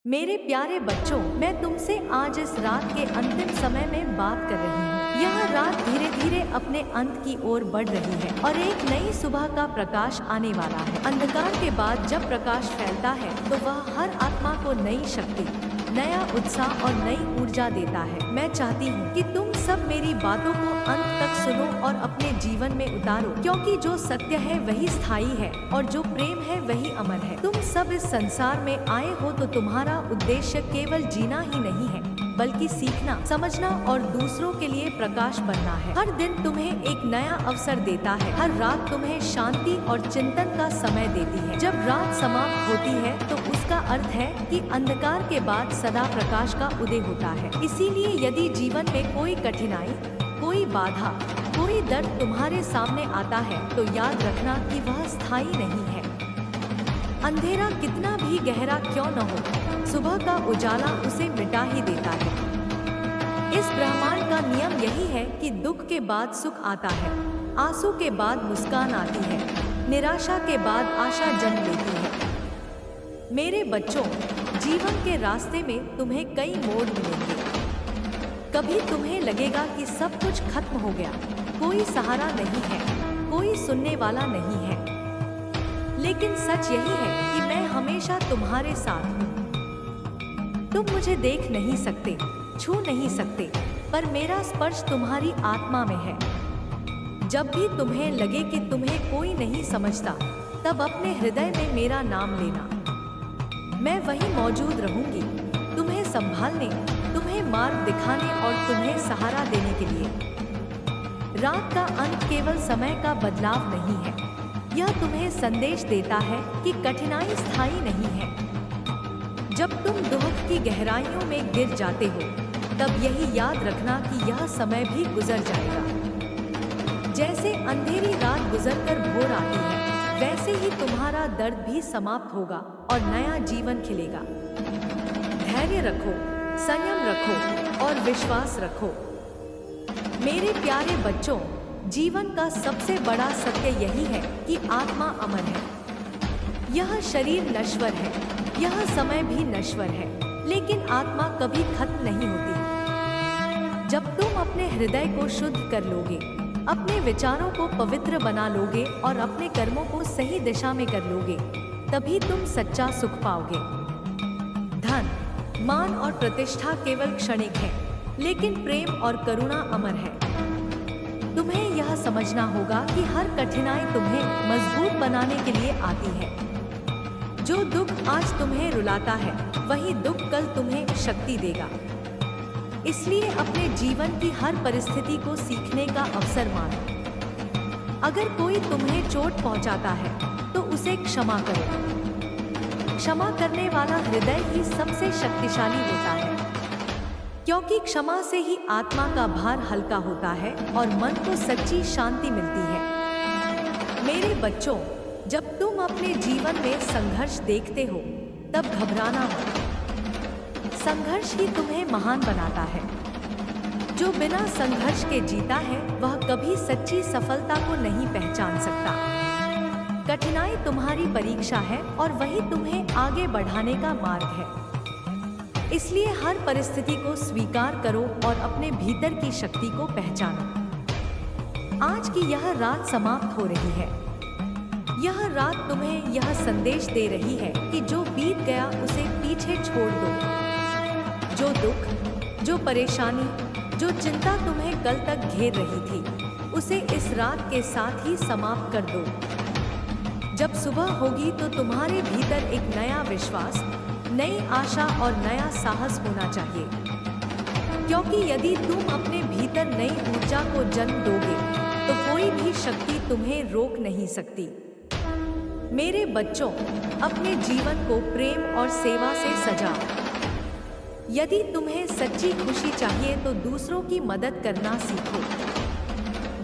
मेरे प्यारे बच्चों, मैं तुमसे आज इस रात के अंतिम समय में बात कर रही हूँ। यह रात धीरे धीरे अपने अंत की ओर बढ़ रही है और एक नई सुबह का प्रकाश आने वाला है। अंधकार के बाद जब प्रकाश फैलता है तो वह हर आत्मा को नई शक्ति, नया उत्साह और नई ऊर्जा देता है। मैं चाहती हूँ कि तुम सब मेरी बातों को अंत तक सुनो और अपने जीवन में उतारो, क्योंकि जो सत्य है वही स्थायी है और जो प्रेम है वही अमर है। तुम सब इस संसार में आए हो तो तुम्हारा उद्देश्य केवल जीना ही नहीं है, बल्कि सीखना, समझना और दूसरों के लिए प्रकाश बनना है। हर दिन तुम्हें एक नया अवसर देता है, हर रात तुम्हें शांति और चिंतन का समय देती है। जब रात समाप्त होती है तो उसका अर्थ है कि अंधकार के बाद सदा प्रकाश का उदय होता है। इसीलिए यदि जीवन में कोई कठिनाई, कोई बाधा, कोई दर्द तुम्हारे सामने आता है तो याद रखना कि वह स्थायी नहीं है। अंधेरा कितना भी गहरा क्यों न हो, सुबह का उजाला उसे मिटा ही देता है। इस ब्रह्मांड का नियम यही है कि दुख के बाद सुख आता है, आंसू के बाद मुस्कान आती है, निराशा के बाद आशा जन्म लेती है। मेरे बच्चों, जीवन के रास्ते में तुम्हें कई मोड़ मिलेंगे। कभी तुम्हें लगेगा कि सब कुछ खत्म हो गया, कोई सहारा नहीं है, कोई सुनने वाला नहीं है। लेकिन सच यही है कि मैं हमेशा तुम्हारे साथ हूँ। तुम मुझे देख नहीं सकते, छू नहीं सकते, पर मेरा स्पर्श तुम्हारी आत्मा में है। जब भी तुम्हें लगे कि तुम्हें कोई नहीं समझता, तब अपने हृदय में मेरा नाम लेना। मैं वहीं मौजूद रहूंगी, तुम्हें संभालने, तुम्हें मार्ग दिखाने और तुम्हें सहारा देने के लिए। रात का अंत केवल समय का बदलाव नहीं है, यह तुम्हें संदेश देता है कि कठिनाई स्थायी नहीं है। जब तुम दुख की गहराइयों में गिर जाते हो, तब यही याद रखना कि यह समय भी गुजर जाएगा। जैसे अंधेरी रात गुजरकर भोर आती है, वैसे ही तुम्हारा दर्द भी समाप्त होगा और नया जीवन खिलेगा। धैर्य रखो, संयम रखो और विश्वास रखो। मेरे प्यारे बच्चों, जीवन का सबसे बड़ा सत्य यही है कि आत्मा अमर है। यह शरीर नश्वर है, यह समय भी नश्वर है, लेकिन आत्मा कभी खत्म नहीं होती। जब तुम अपने हृदय को शुद्ध कर लोगे, अपने विचारों को पवित्र बना लोगे और अपने कर्मों को सही दिशा में कर लोगे, तभी तुम सच्चा सुख पाओगे। धन, मान और प्रतिष्ठा केवल क्षणिक है, लेकिन प्रेम और करुणा अमर है। तुम्हें यह समझना होगा कि हर कठिनाई तुम्हें मजबूत बनाने के लिए आती है। जो दुख आज तुम्हें रुलाता है, वही दुख कल तुम्हें शक्ति देगा। इसलिए अपने जीवन की हर परिस्थिति को सीखने का अवसर मानो। अगर कोई तुम्हें चोट पहुंचाता है तो उसे क्षमा करो। क्षमा करने वाला हृदय ही सबसे शक्तिशाली होता है, क्योंकि क्षमा से ही आत्मा का भार हल्का होता है और मन को सच्ची शांति मिलती है। मेरे बच्चों, जब तुम अपने जीवन में संघर्ष देखते हो, तब घबराना मत। संघर्ष ही तुम्हें महान बनाता है। जो बिना संघर्ष के जीता है, वह कभी सच्ची सफलता को नहीं पहचान सकता। कठिनाई तुम्हारी परीक्षा है और वही तुम्हें आगे बढ़ाने का मार्ग है। इसलिए हर परिस्थिति को स्वीकार करो और अपने भीतर की शक्ति को पहचानो। आज की यह रात समाप्त हो रही है। यह रात तुम्हें यह संदेश दे रही है कि जो बीत गया उसे पीछे छोड़ दो। जो दुख, जो परेशानी, जो चिंता तुम्हें कल तक घेर रही थी, उसे इस रात के साथ ही समाप्त कर दो। जब सुबह होगी तो तुम्हारे भीतर एक नया विश्वास, नई आशा और नया साहस होना चाहिए, क्योंकि यदि तुम अपने भीतर नई ऊर्जा को जन्म दोगे तो कोई भी शक्ति तुम्हें रोक नहीं सकती। मेरे बच्चों, अपने जीवन को प्रेम और सेवा से सजाओ। यदि तुम्हें सच्ची खुशी चाहिए तो दूसरों की मदद करना सीखो।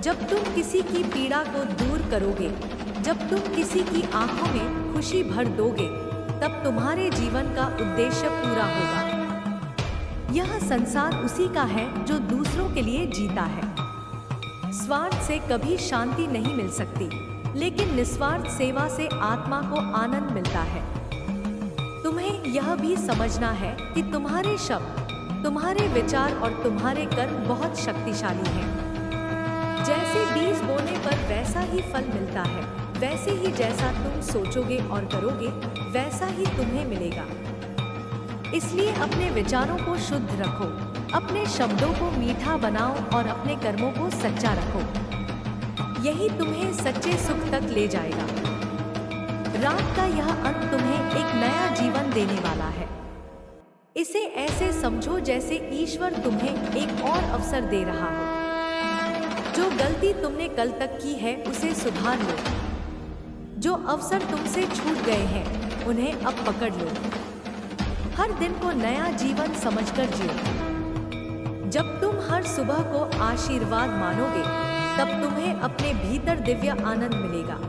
जब तुम किसी की पीड़ा को दूर करोगे, जब तुम किसी की आंखों में खुशी भर दोगे, तब तुम्हारे जीवन का उद्देश्य पूरा होगा। यह संसार उसी का है जो दूसरों के लिए जीता है। स्वार्थ से कभी शांति नहीं मिल सकती, लेकिन निस्वार्थ सेवा से आत्मा को आनंद मिलता है। तुम्हें तुम्हें यह भी समझना है कि तुम्हारे शब्द, तुम्हारे विचार और तुम्हारे कर्म बहुत शक्तिशाली हैं। जैसे बीज बोने पर वैसा ही फल मिलता है, वैसे ही जैसा तुम सोचोगे और करोगे वैसा ही तुम्हें मिलेगा। इसलिए अपने विचारों को शुद्ध रखो, अपने शब्दों को मीठा बनाओ और अपने कर्मों को सच्चा रखो। यही तुम्हें सच्चे सुख तक ले जाएगा। रात का यह अंत तुम्हें एक नया जीवन देने वाला है। इसे ऐसे समझो जैसे ईश्वर तुम्हें एक और अवसर दे रहा हो। जो गलती तुमने कल तक की है उसे सुधार लो। जो अवसर तुमसे छूट गए हैं उन्हें अब पकड़ लो। हर दिन को नया जीवन समझकर जियो। जब तुम हर सुबह को आशीर्वाद मानोगे तब तुम्हें अपने भीतर दिव्य आनंद मिलेगा।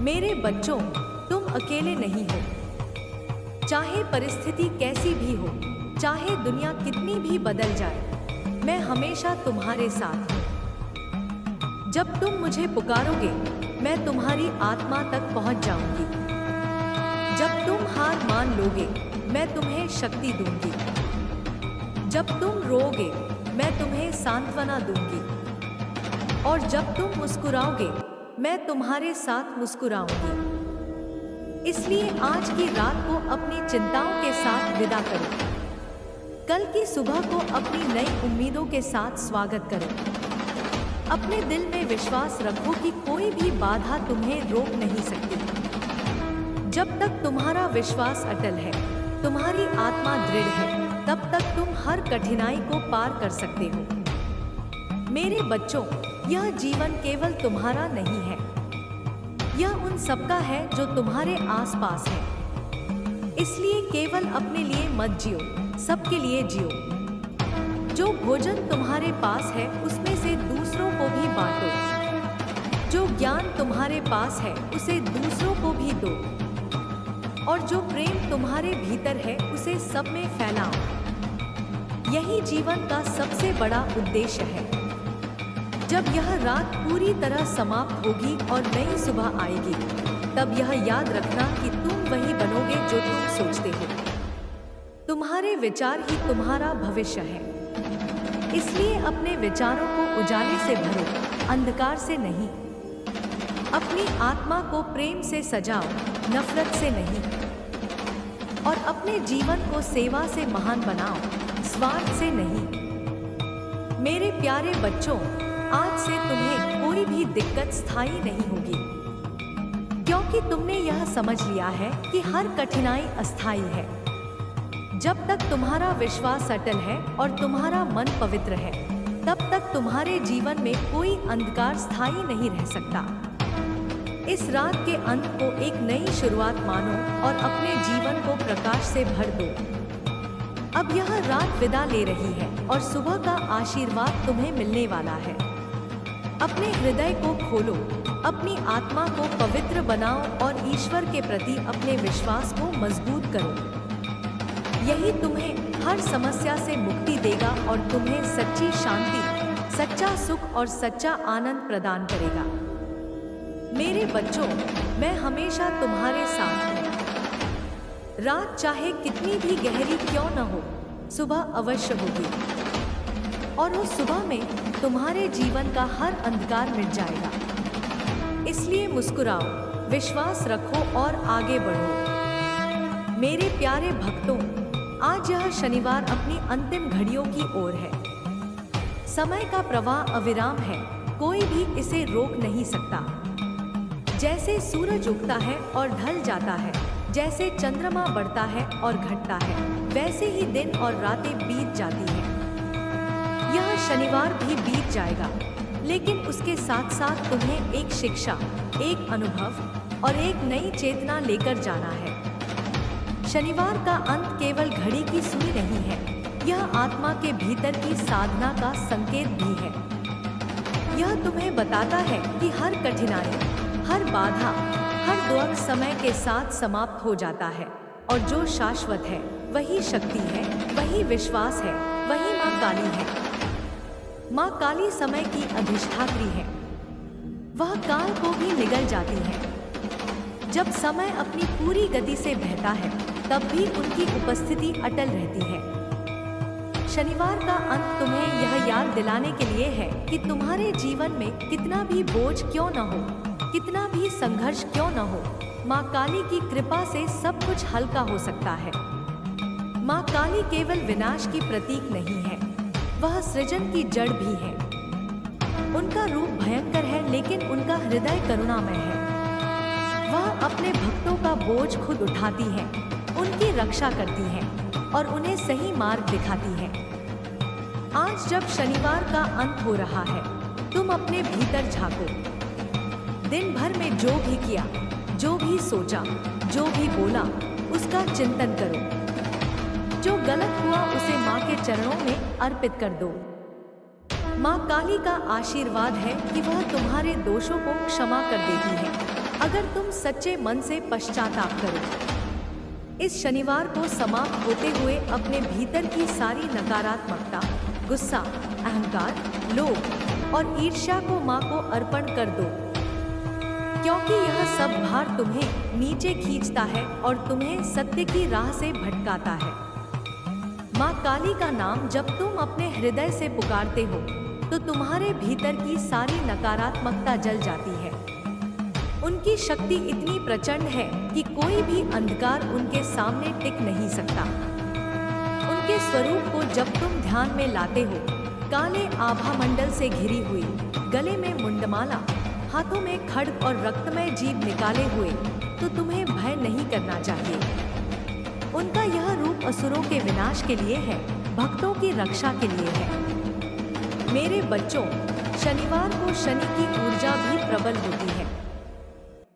मेरे बच्चों, तुम अकेले नहीं हो। चाहे परिस्थिति कैसी भी हो, चाहे दुनिया कितनी भी बदल जाए, मैं हमेशा तुम्हारे साथ हूँ। जब तुम मुझे पुकारोगे, मैं तुम्हारी आत्मा तक पहुँच जाऊंगी। जब तुम हार मान लोगे, मैं तुम्हें शक्ति दूंगी। जब तुम रोओगे, मैं तुम्हें सांत्वना दूंगी। और जब तुम मुस्कुराओगे, मैं तुम्हारे साथ मुस्कुराऊंगी। इसलिए आज की रात को अपनी चिंताओं के साथ विदा करो। कल की सुबह को अपनी नई उम्मीदों के साथ स्वागत करो। अपने दिल में विश्वास रखो कि कोई भी बाधा तुम्हें रोक नहीं सकती। जब तक तुम्हारा विश्वास अटल है, तुम्हारी आत्मा दृढ़ है, तब तक तुम हर कठिनाई को पार कर सकते हो। मेरे बच्चों, यह जीवन केवल तुम्हारा नहीं है, यह उन सबका है जो तुम्हारे आसपास है। इसलिए केवल अपने लिए मत जियो, सबके लिए जियो। जो भोजन तुम्हारे पास है उसमें से दूसरों को भी बांटो। जो ज्ञान तुम्हारे पास है उसे दूसरों को भी दो। और जो प्रेम तुम्हारे भीतर है उसे सब में फैलाओ। यही जीवन का सबसे बड़ा उद्देश्य है। जब यह रात पूरी तरह समाप्त होगी और नई सुबह आएगी, तब यह याद रखना कि तुम वही बनोगे जो तुम सोचते हो। तुम्हारे विचार ही तुम्हारा भविष्य है। इसलिए अपने विचारों को उजाले से भरो, अंधकार से नहीं। अपनी आत्मा को प्रेम से सजाओ, नफरत से नहीं। और अपने जीवन को सेवा से महान बनाओ, स्वार्थ से नहीं। मेरे प्यारे बच्चों, आज से तुम्हें कोई भी दिक्कत स्थायी नहीं होगी, क्योंकि तुमने यह समझ लिया है कि हर कठिनाई अस्थायी है। जब तक तुम्हारा विश्वास अटल है और तुम्हारा मन पवित्र है, तब तक तुम्हारे जीवन में कोई अंधकार स्थायी नहीं रह सकता। इस रात के अंत को एक नई शुरुआत मानो और अपने जीवन को प्रकाश से भर दो। अब यह रात विदा ले रही है और सुबह का आशीर्वाद तुम्हें मिलने वाला है। अपने हृदय को खोलो, अपनी आत्मा को पवित्र बनाओ और ईश्वर के प्रति अपने विश्वास को मजबूत करो। यही तुम्हें हर समस्या से मुक्ति देगा और तुम्हें सच्ची शांति, सच्चा सुख और सच्चा आनंद प्रदान करेगा। मेरे बच्चों, मैं हमेशा तुम्हारे साथ हूँ। रात चाहे कितनी भी गहरी क्यों न हो, सुबह अवश्य होगी। और उस सुबह में तुम्हारे जीवन का हर अंधकार मिट जाएगा। इसलिए मुस्कुराओ, विश्वास रखो और आगे बढ़ो। मेरे प्यारे भक्तों, आज यह शनिवार अपनी अंतिम घड़ियों की ओर है। समय का प्रवाह अविराम है, कोई भी इसे रोक नहीं सकता। जैसे सूरज उगता है और ढल जाता है, जैसे चंद्रमा बढ़ता है और घटता है, वैसे ही दिन और रातें बीत जाती हैं। यह शनिवार भी बीत जाएगा, लेकिन उसके साथ साथ तुम्हें एक शिक्षा, एक अनुभव और एक नई चेतना लेकर जाना है। शनिवार का अंत केवल घड़ी की सुई नहीं है, यह आत्मा के भीतर की साधना का संकेत भी है। यह तुम्हें बताता है कि हर कठिनाई, हर बाधा, हर दुख समय के साथ समाप्त हो जाता है और जो शाश्वत है वही शक्ति है, वही विश्वास है, वही माँ काली है। माँ काली समय की अधिष्ठात्री है। वह काल को भी निगल जाती है। जब समय अपनी पूरी गति से बहता है तब भी उनकी उपस्थिति अटल रहती है। शनिवार का अंत तुम्हें यह याद दिलाने के लिए है कि तुम्हारे जीवन में कितना भी बोझ क्यों न हो, कितना भी संघर्ष क्यों न हो, माँ काली की कृपा से सब कुछ हल्का हो सकता है। माँ काली केवल विनाश की प्रतीक नहीं है, वह सृजन की जड़ भी है। उनका रूप भयंकर है लेकिन उनका हृदय करुणामय है। वह अपने भक्तों का बोझ खुद उठाती है, उनकी रक्षा करती है और उन्हें सही मार्ग दिखाती है। आज जब शनिवार का अंत हो रहा है, तुम अपने भीतर झांको। दिन भर में जो भी किया, जो भी सोचा, जो भी बोला, उसका चिंतन करो। जो गलत हुआ उसे माँ के चरणों में अर्पित कर दो। माँ काली का आशीर्वाद है कि वह तुम्हारे दोषों को क्षमा कर देती है, अगर तुम सच्चे मन से पश्चाताप करो। इस शनिवार को समाप्त होते हुए अपने भीतर की सारी नकारात्मकता, गुस्सा, अहंकार, लोभ और ईर्ष्या को माँ को अर्पण कर दो, क्योंकि यह सब भार तुम्हें नीचे खींचता है और तुम्हें सत्य की राह से भटकाता है। माँ काली का नाम जब तुम अपने हृदय से पुकारते हो तो तुम्हारे भीतर की सारी नकारात्मकता जल जाती है। उनकी शक्ति इतनी प्रचंड है कि कोई भी अंधकार उनके सामने टिक नहीं सकता। उनके स्वरूप को जब तुम ध्यान में लाते हो, काले आभा मंडल से घिरी हुई, गले में मुंडमाला, हाथों में खड्ग और रक्तमय जीभ निकाले हुए, तो तुम्हें भय नहीं करना चाहिए। उनका यह रूप असुरों के विनाश के लिए है, भक्तों की रक्षा के लिए है। मेरे बच्चों, शनिवार को शनि की ऊर्जा भी प्रबल होती है।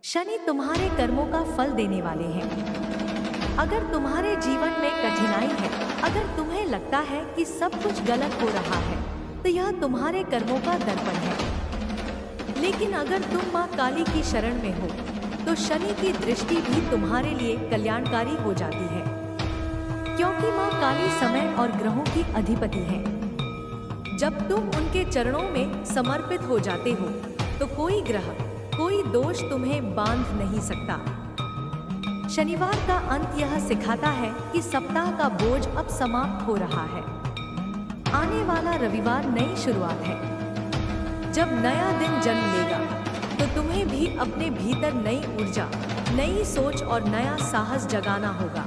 शनि तुम्हारे कर्मों का फल देने वाले हैं। अगर तुम्हारे जीवन में कठिनाई है, अगर तुम्हें लगता है कि सब कुछ गलत हो रहा है, तो यह तुम्हारे कर्मों का दर्पण है। लेकिन अगर तुम माँ काली की शरण में हो, तो शनि की दृष्टि भी तुम्हारे लिए कल्याणकारी हो जाती है, क्योंकि माँ काली समय और ग्रहों की अधिपति है। जब तुम उनके चरणों में समर्पित हो जाते हो, तो कोई ग्रह, कोई दोष तुम्हें बांध नहीं सकता। शनिवार का अंत यह सिखाता है कि सप्ताह का बोझ अब समाप्त हो रहा है। आने वाला रविवार नई शुरुआत है। जब नया दिन जन्म लेगा, तो तुम्हें भी अपने भीतर नई ऊर्जा, नई सोच और नया साहस जगाना होगा।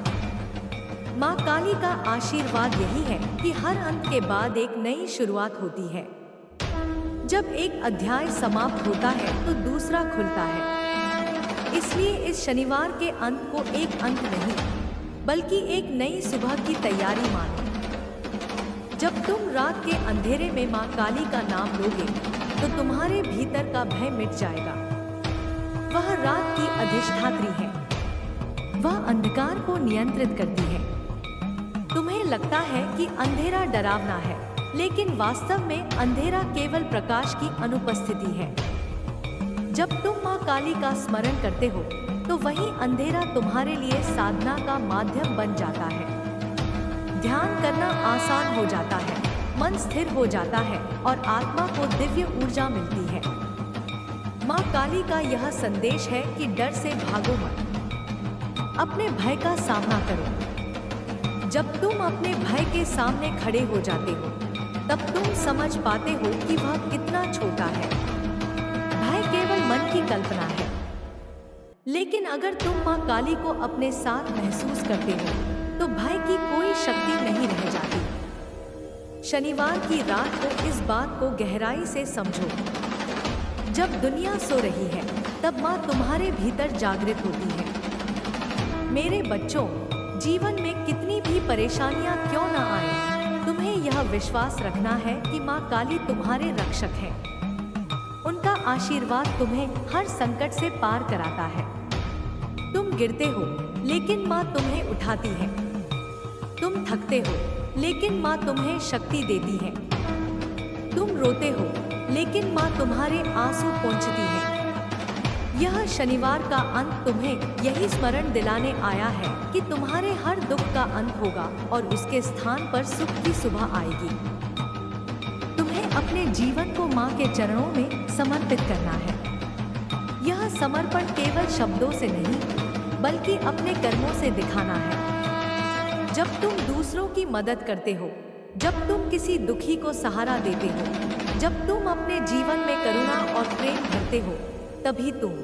माँ काली का आशीर्वाद यही है कि हर अंत के बाद एक नई शुरुआत होती है। जब एक अध्याय समाप्त होता है तो दूसरा खुलता है। इसलिए इस शनिवार के अंत को एक अंत नहीं, बल्कि एक नई सुबह की तैयारी मानो। जब तुम रात के अंधेरे में माँ काली का नाम लोगे, तो तुम्हारे भीतर का भय मिट जाएगा। वह रात की अधिष्ठात्री है। वह अंधकार को नियंत्रित करती है। तुम्हें लगता है कि अंधेरा डरावना है, लेकिन वास्तव में अंधेरा केवल प्रकाश की अनुपस्थिति है। जब तुम माँ काली का स्मरण करते हो, तो वही अंधेरा तुम्हारे लिए साधना का माध्यम बन जाता है। ध्यान करना आसान हो जाता है, मन स्थिर हो जाता है और आत्मा को दिव्य ऊर्जा मिलती है। माँ काली का यह संदेश है कि डर से भागो मत, अपने भय का सामना करो। जब तुम अपने भय के सामने खड़े हो जाते हो, तब तुम समझ पाते हो कि वह कितना छोटा है। भय केवल मन की कल्पना है, लेकिन अगर तुम माँ काली को अपने साथ महसूस करते हो, तो भय की कोई शक्ति नहीं रह जाती। शनिवार की रात को इस बात को गहराई से समझो। जब दुनिया सो रही है, तब माँ तुम्हारे भीतर जागृत होती है। मेरे बच्चों, जीवन में कितनी भी परेशानियां क्यों न आए, तुम्हें यह विश्वास रखना है कि माँ काली तुम्हारे रक्षक हैं। उनका आशीर्वाद तुम्हें हर संकट से पार कराता है। तुम गिरते हो, लेकिन माँ तुम्हें उठाती है। तुम थकते हो, लेकिन माँ तुम्हें शक्ति देती है। तुम रोते हो, लेकिन माँ तुम्हारे आंसू पोंछती है। यह शनिवार का अंत तुम्हें यही स्मरण दिलाने आया है कि तुम्हारे हर दुख का अंत होगा और उसके स्थान पर सुख की सुबह आएगी। तुम्हें अपने जीवन को माँ के चरणों में समर्पित करना है। यह समर्पण केवल शब्दों से नहीं, बल्कि अपने कर्मों से दिखाना है। जब तुम दूसरों की मदद करते हो, जब तुम किसी दुखी को सहारा देते हो, जब तुम अपने जीवन में करुणा और प्रेम भरते हो, तभी तुम।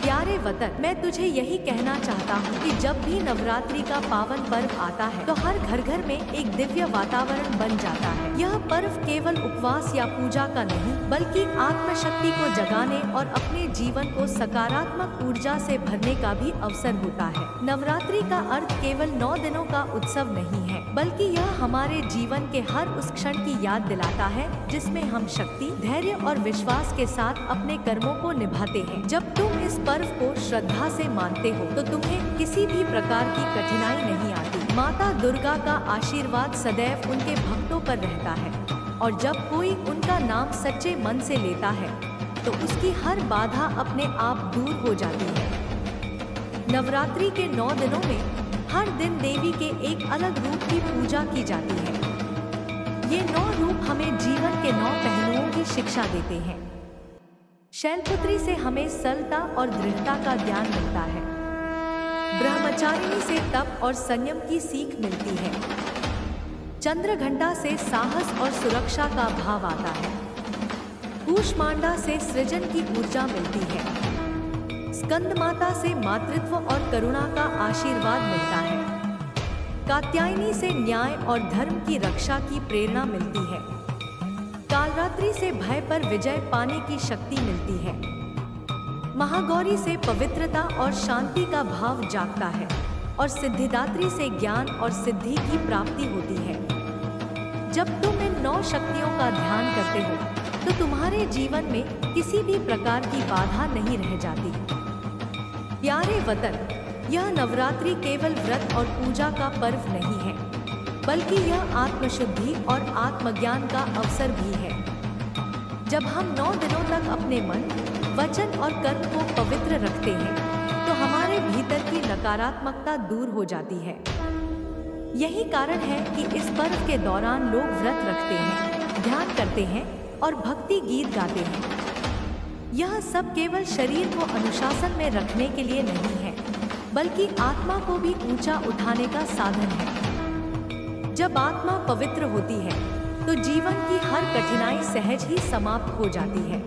प्यारे वतन, मैं तुझे यही कहना चाहता हूँ कि जब भी नवरात्रि का पावन पर्व आता है तो हर घर घर में एक दिव्य वातावरण बन जाता है। यह पर्व केवल उपवास या पूजा का नहीं, बल्कि आत्मशक्ति को जगाने और अपने जीवन को सकारात्मक ऊर्जा से भरने का भी अवसर होता है। नवरात्रि का अर्थ केवल 9 दिनों का उत्सव नहीं है, बल्कि यह हमारे जीवन के हर उस क्षण की याद दिलाता है जिसमें हम शक्ति, धैर्य और विश्वास के साथ अपने कर्मों को निभाते हैं। जब तुम इस पर्व को श्रद्धा से मानते हो तो तुम्हें किसी भी प्रकार की कठिनाई नहीं आती। माता दुर्गा का आशीर्वाद सदैव उनके भक्तों पर रहता है और जब कोई उनका नाम सच्चे मन से लेता है तो उसकी हर बाधा अपने आप दूर हो जाती है। नवरात्रि के 9 दिनों में हर दिन देवी के एक अलग रूप की पूजा की जाती है। ये 9 रूप हमें जीवन के 9 पहलुओं की शिक्षा देते हैं। शैलपुत्री से हमें सरलता और दृढ़ता का ज्ञान मिलता है। ब्रह्मचारिणी से तप और संयम की सीख मिलती है। चंद्रघंटा से साहस और सुरक्षा का भाव आता है। कूष्मांडा से सृजन की ऊर्जा मिलती है। स्कंदमाता से मातृत्व और करुणा का आशीर्वाद मिलता है। कात्यायनी से न्याय और धर्म की रक्षा की प्रेरणा मिलती है। कालरात्रि से भय पर विजय पाने की शक्ति मिलती है। महागौरी से पवित्रता और शांति का भाव जागता है और सिद्धिदात्री से ज्ञान और सिद्धि की प्राप्ति होती है। जब तुम इन 9 शक्तियों का ध्यान करते हो तो तुम्हारे जीवन में किसी भी प्रकार की बाधा नहीं रह जाती। प्यारे वतन, यह नवरात्रि केवल व्रत और पूजा का पर्व नहीं है, बल्कि यह आत्मशुद्धि और आत्मज्ञान का अवसर भी है। जब हम 9 दिनों तक अपने मन, वचन और कर्म को पवित्र रखते हैं तो हमारे भीतर की नकारात्मकता दूर हो जाती है। यही कारण है कि इस पर्व के दौरान लोग व्रत रखते हैं, ध्यान करते हैं और भक्ति गीत गाते हैं। यह सब केवल शरीर को अनुशासन में रखने के लिए नहीं है, बल्कि आत्मा को भी ऊंचा उठाने का साधन है। जब आत्मा पवित्र होती है तो जीवन की हर कठिनाई सहज ही समाप्त हो जाती है।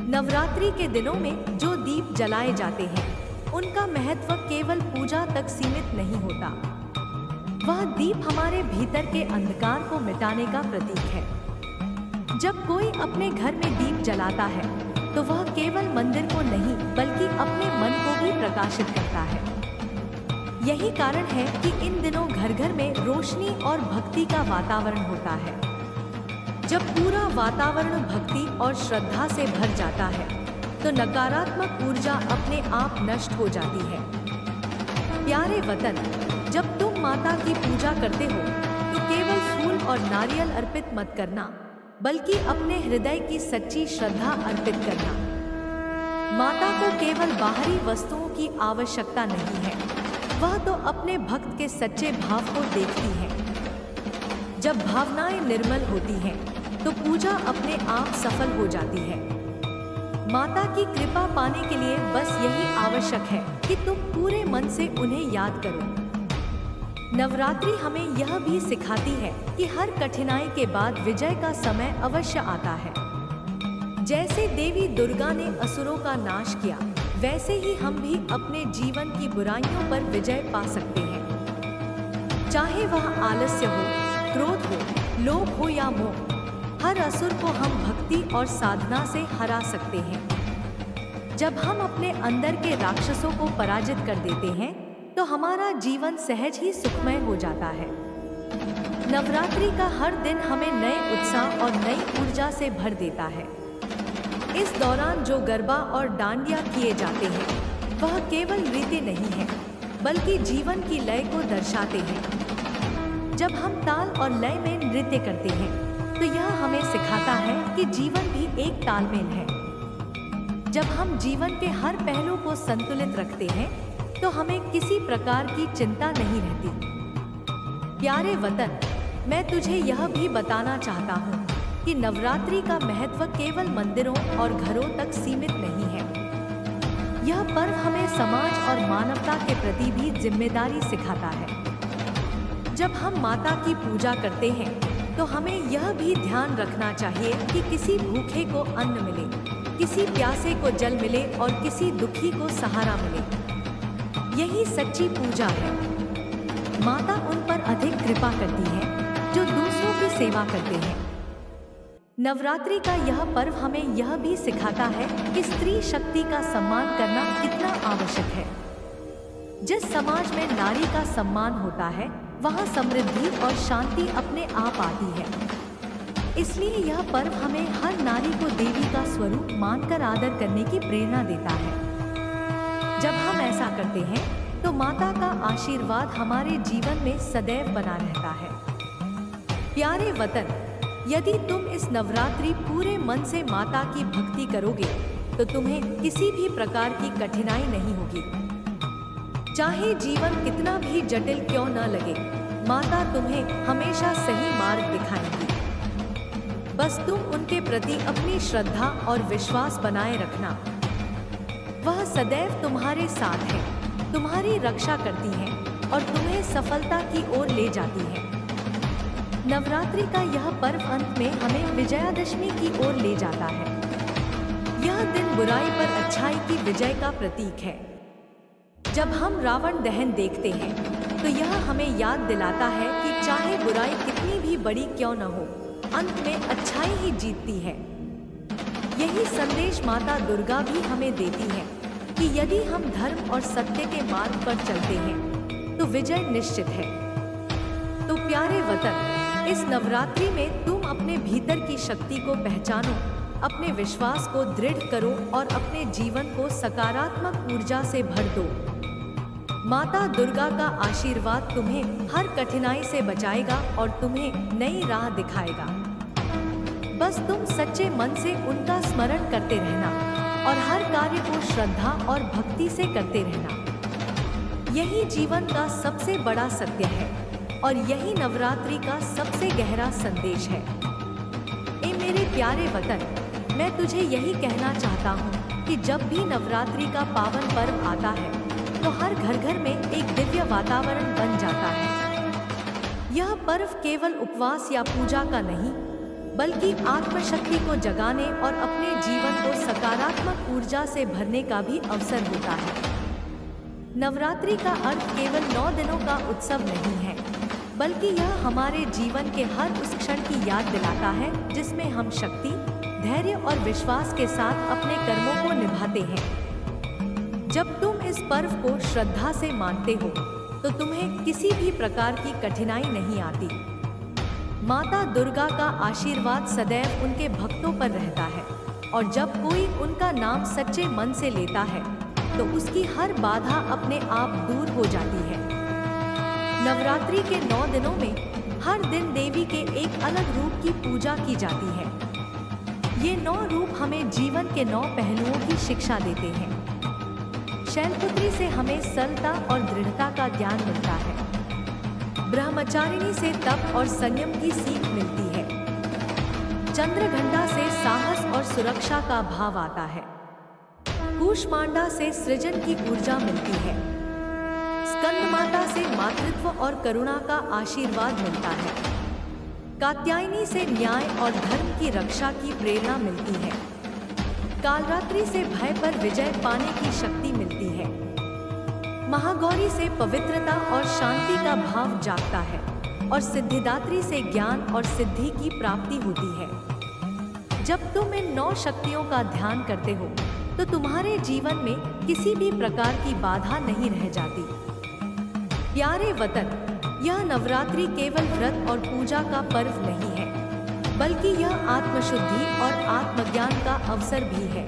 नवरात्रि के दिनों में जो दीप जलाए जाते हैं उनका महत्व केवल पूजा तक सीमित नहीं होता। वह दीप हमारे भीतर के अंधकार को मिटाने का प्रतीक है। जब कोई अपने घर में दीप जलाता है तो वह केवल मंदिर को नहीं बल्कि अपने मन को भी प्रकाशित करता है। यही कारण है कि इन दिनों घर घर में रोशनी और भक्ति का वातावरण होता है। जब पूरा वातावरण भक्ति और श्रद्धा से भर जाता है तो नकारात्मक ऊर्जा अपने आप नष्ट हो जाती है। प्यारे वतन, जब तुम माता की पूजा करते हो तो केवल फूल और नारियल अर्पित मत करना, बल्कि अपने हृदय की सच्ची श्रद्धा अर्पित करना। माता को केवल बाहरी वस्तुओं की आवश्यकता नहीं है, वह तो अपने भक्त के सच्चे भाव को देखती है। जब भावनाएं निर्मल होती हैं, तो पूजा अपने आप सफल हो जाती है। माता की कृपा पाने के लिए बस यही आवश्यक है कि तुम पूरे मन से उन्हें याद करो। नवरात्रि हमें यह भी सिखाती है कि हर कठिनाई के बाद विजय का समय अवश्य आता है। जैसे देवी दुर्गा ने असुरों का नाश किया, वैसे ही हम भी अपने जीवन की बुराइयों पर विजय पा सकते हैं। चाहे वह आलस्य हो, क्रोध हो, लोभ हो या मोह, हर असुर को हम भक्ति और साधना से हरा सकते हैं। जब हम अपने अंदर के राक्षसों को पराजित कर देते हैं तो हमारा जीवन सहज ही सुखमय हो जाता है। नवरात्रि का हर दिन हमें नए उत्साह और नई ऊर्जा से भर देता है। इस दौरान जो गरबा और डांडिया किए जाते हैं वह केवल रीति नहीं है, बल्कि जीवन की लय को दर्शाते हैं। जब हम ताल और लय में नृत्य करते हैं तो यह हमें सिखाता है कि जीवन भी एक तालमेल है। जब हम जीवन के हर पहलू को संतुलित रखते हैं तो हमें किसी प्रकार की चिंता नहीं रहती। प्यारे वतन, मैं तुझे यह भी बताना चाहता हूँ कि नवरात्रि का महत्व केवल मंदिरों और घरों तक सीमित नहीं है। यह पर्व हमें समाज और मानवता के प्रति भी जिम्मेदारी सिखाता है। जब हम माता की पूजा करते हैं तो हमें यह भी ध्यान रखना चाहिए कि किसी भूखे को अन्न मिले, किसी प्यासे को जल मिले और किसी दुखी को सहारा मिले। यही सच्ची पूजा है। माता उन पर अधिक कृपा करती है जो दूसरों की सेवा करते हैं। नवरात्रि का यह पर्व हमें यह भी सिखाता है कि स्त्री शक्ति का सम्मान करना कितना आवश्यक है। जिस समाज में नारी का सम्मान होता है वहाँ समृद्धि और शांति अपने आप आती है। इसलिए यह पर्व हमें हर नारी को देवी का स्वरूप मानकर आदर करने की प्रेरणा देता है। जब हम ऐसा करते हैं तो माता का आशीर्वाद हमारे जीवन में सदैव बना रहता है। प्यारे वतन, यदि तुम इस नवरात्रि पूरे मन से माता की भक्ति करोगे तो तुम्हें किसी भी प्रकार की कठिनाई नहीं होगी। चाहे जीवन कितना भी जटिल क्यों न लगे, माता तुम्हें हमेशा सही मार्ग दिखाएंगी। बस तुम उनके प्रति अपनी श्रद्धा और विश्वास बनाए रखना। वह सदैव तुम्हारे साथ है, तुम्हारी रक्षा करती हैं और तुम्हें सफलता की ओर ले जाती हैं। नवरात्रि का यह पर्व अंत में हमें विजयादशमी की ओर ले जाता है। यह दिन बुराई पर अच्छाई की विजय का प्रतीक है। जब हम रावण दहन देखते हैं तो यह हमें याद दिलाता है कि चाहे बुराई कितनी भी बड़ी क्यों न हो, अंत में अच्छाई ही जीतती है। यही संदेश माता दुर्गा भी हमें देती है कि यदि हम धर्म और सत्य के मार्ग पर चलते हैं तो विजय निश्चित है। तो प्यारे वतन, इस नवरात्रि में तुम अपने भीतर की शक्ति को पहचानो, अपने विश्वास को दृढ़ करो और अपने जीवन को सकारात्मक ऊर्जा से भर दो। माता दुर्गा का आशीर्वाद तुम्हें हर कठिनाई से बचाएगा और तुम्हें नई राह दिखाएगा। बस तुम सच्चे मन से उनका स्मरण करते रहना और हर कार्य को श्रद्धा और भक्ति से करते रहना। यही जीवन का सबसे बड़ा सत्य है और यही नवरात्रि का सबसे गहरा संदेश है। ए मेरे प्यारे वतन, मैं तुझे यही कहना चाहता हूँ कि जब भी नवरात्रि का पावन पर्व आता है तो हर घर घर में एक दिव्य वातावरण बन जाता है। यह पर्व केवल उपवास या पूजा का नहीं, बल्कि आत्मशक्ति को जगाने और अपने जीवन को सकारात्मक ऊर्जा से भरने का भी अवसर होता है। नवरात्रि का अर्थ केवल 9 दिनों का उत्सव नहीं है, बल्कि यह हमारे जीवन के हर उस क्षण की याद दिलाता है जिसमें हम शक्ति, धैर्य और विश्वास के साथ अपने कर्मों को निभाते हैं। जब तुम इस पर्व को श्रद्धा से मानते हो तो तुम्हें किसी भी प्रकार की कठिनाई नहीं आती। माता दुर्गा का आशीर्वाद सदैव उनके भक्तों पर रहता है और जब कोई उनका नाम सच्चे मन से लेता है तो उसकी हर बाधा अपने आप दूर हो जाती है। नवरात्रि के 9 दिनों में हर दिन देवी के एक अलग रूप की पूजा की जाती है। ये 9 रूप हमें जीवन के 9 पहलुओं की शिक्षा देते हैं। शैलपुत्री से हमें सरलता और दृढ़ता का ज्ञान मिलता है। ब्रह्मचारिणी से तप और संयम की सीख मिलती है। चंद्रघंटा से साहस और सुरक्षा का भाव आता है। कूष्मांडा से सृजन की ऊर्जा मिलती है। स्कंदमाता से मातृत्व और करुणा का आशीर्वाद मिलता है। कात्यायनी से न्याय और धर्म की रक्षा की प्रेरणा मिलती है। कालरात्रि से भय पर विजय पाने की शक्ति मिलती है। महागौरी से पवित्रता और शांति का भाव जागता है और सिद्धिदात्री से ज्ञान और सिद्धि की प्राप्ति होती है। जब तुम इन 9 शक्तियों का ध्यान करते हो तो तुम्हारे जीवन में किसी भी प्रकार की बाधा नहीं रह जाती। प्यारे वतन, यह नवरात्रि केवल व्रत और पूजा का पर्व नहीं है, बल्कि यह आत्मशुद्धि और आत्मज्ञान का अवसर भी है।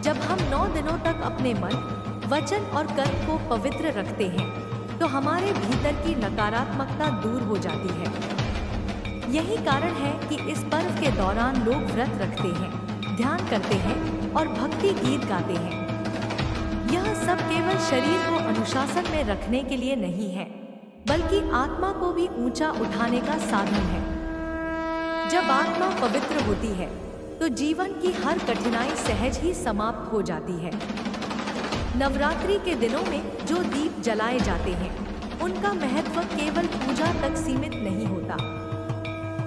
जब हम 9 दिनों तक अपने मन, वचन और कर्म को पवित्र रखते हैं तो हमारे भीतर की नकारात्मकता दूर हो जाती है। यही कारण है कि इस पर्व के दौरान लोग व्रत रखते हैं, ध्यान करते हैं और भक्ति गीत गाते हैं। यह सब केवल शरीर को अनुशासन में रखने के लिए नहीं है, बल्कि आत्मा को भी ऊंचा उठाने का साधन है। जब आत्मा पवित्र होती है तो जीवन की हर कठिनाई सहज ही समाप्त हो जाती है। नवरात्रि के दिनों में जो दीप जलाए जाते हैं उनका महत्व केवल पूजा सीमित नहीं होता।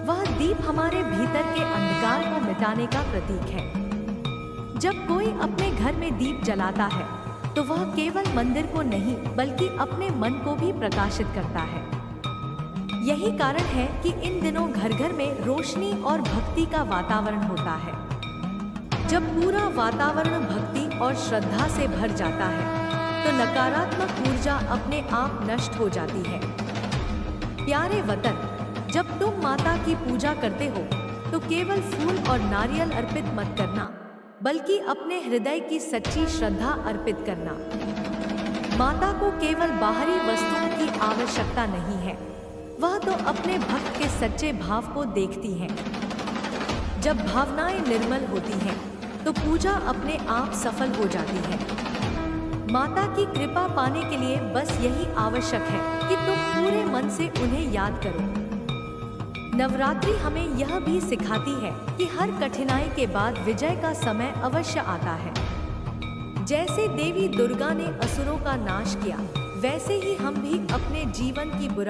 वह दीप हमारे भीतर के अंधकार को मिटाने का प्रतीक है। जब कोई अपने घर में दीप जलाता है तो वह केवल मंदिर को नहीं बल्कि अपने मन को भी प्रकाशित करता है। यही कारण है कि इन दिनों घर घर में रोशनी और भक्ति का वातावरण होता है। जब पूरा वातावरण भक्ति और श्रद्धा से भर जाता है तो नकारात्मक ऊर्जा अपने आप नष्ट हो जाती है। प्यारे वतन, जब तुम माता की पूजा करते हो तो केवल फूल और नारियल अर्पित मत करना, बल्कि अपने हृदय की सच्ची श्रद्धा अर्पित करना। माता को केवल बाहरी वस्तुओं की आवश्यकता नहीं है, वह तो अपने भक्त के सच्चे भाव को देखती है। जब भावनाएं निर्मल होती हैं, तो पूजा अपने आप सफल हो जाती है। माता की कृपा पाने के लिए बस यही आवश्यक है कि तुम पूरे मन से उन्हें याद करो। नवरात्रि हमें यह भी सिखाती है कि हर कठिनाई के बाद विजय का समय अवश्य आता है। जैसे देवी दुर्गा ने असुरों का नाश किया, वैसे ही हम भी अपने जीवन की बुराई